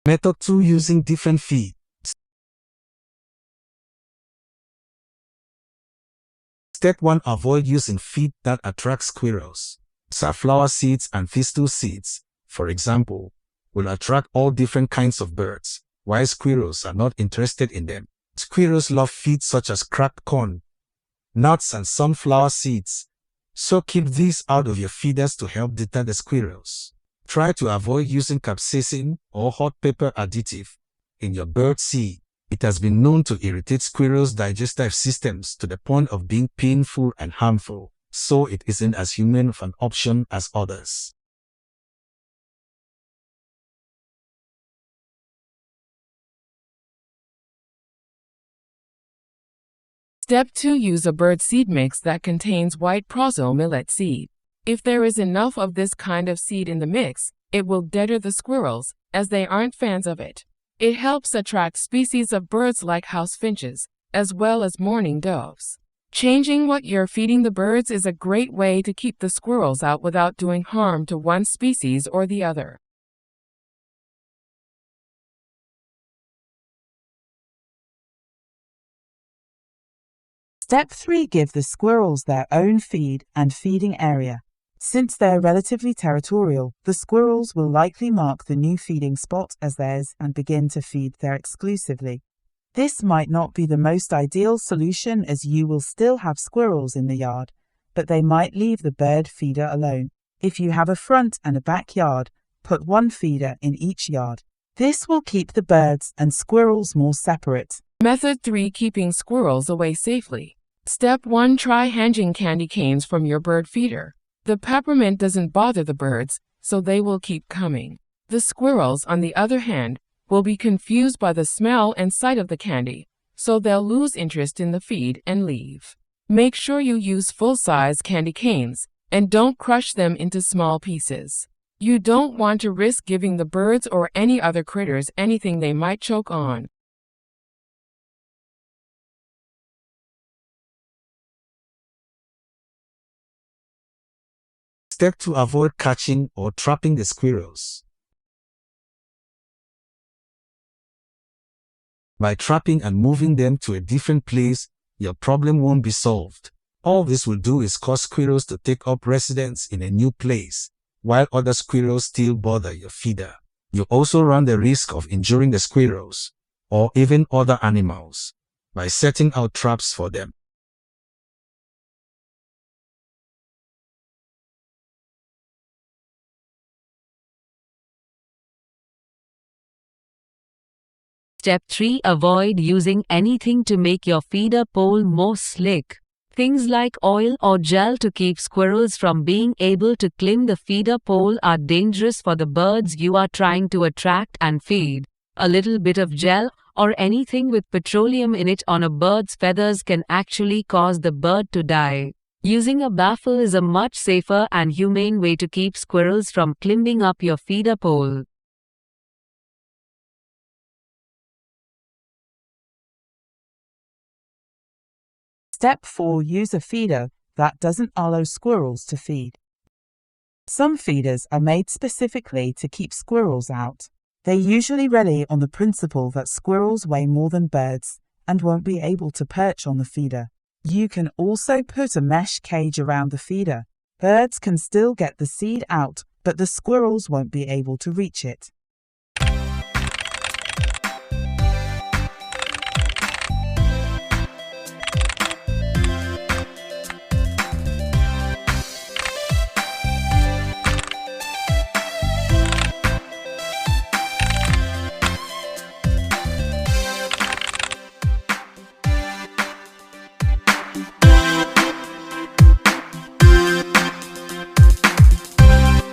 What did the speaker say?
Method 2. Using different feed. Step 1. Avoid using feed that attracts squirrels. Safflower seeds and thistle seeds, for example, will attract all different kinds of birds, while squirrels are not interested in them. Squirrels love feed such as cracked corn, nuts, and sunflower seeds, so keep these out of your feeders to help deter the squirrels. Try to avoid using capsaicin or hot pepper additive in your bird seed. It has been known to irritate squirrels' digestive systems to the point of being painful and harmful, so it isn't as humane of an option as others. Step 2. Use a bird seed mix that contains white praso millet seed. If there is enough of this kind of seed in the mix, it will deter the squirrels, as they aren't fans of it. It helps attract species of birds like house finches, as well as mourning doves. Changing what you're feeding the birds is a great way to keep the squirrels out without doing harm to one species or the other. Step 3. Give the squirrels their own feed and feeding area. Since they're relatively territorial, the squirrels will likely mark the new feeding spot as theirs and begin to feed there exclusively. This might not be the most ideal solution, as you will still have squirrels in the yard, but they might leave the bird feeder alone. If you have a front and a backyard, put one feeder in each yard. This will keep the birds and squirrels more separate. Method 3. Keeping squirrels away safely. Step 1. Try hanging candy canes from your bird feeder. The peppermint doesn't bother the birds, so they will keep coming. The squirrels, on the other hand, will be confused by the smell and sight of the candy, so they'll lose interest in the feed and leave. Make sure you use full-size candy canes, and don't crush them into small pieces. You don't want to risk giving the birds or any other critters anything they might choke on. Step 2. Avoid catching or trapping the squirrels. By trapping and moving them to a different place, your problem won't be solved. All this will do is cause squirrels to take up residence in a new place, while other squirrels still bother your feeder. You also run the risk of injuring the squirrels, or even other animals, by setting out traps for them. Step 3. Avoid using anything to make your feeder pole more slick. Things like oil or gel to keep squirrels from being able to climb the feeder pole are dangerous for the birds you are trying to attract and feed. A little bit of gel or anything with petroleum in it on a bird's feathers can actually cause the bird to die. Using a baffle is a much safer and humane way to keep squirrels from climbing up your feeder pole. Step 4. Use a feeder that doesn't allow squirrels to feed. Some feeders are made specifically to keep squirrels out. They usually rely on the principle that squirrels weigh more than birds and won't be able to perch on the feeder. You can also put a mesh cage around the feeder. Birds can still get the seed out, but the squirrels won't be able to reach it.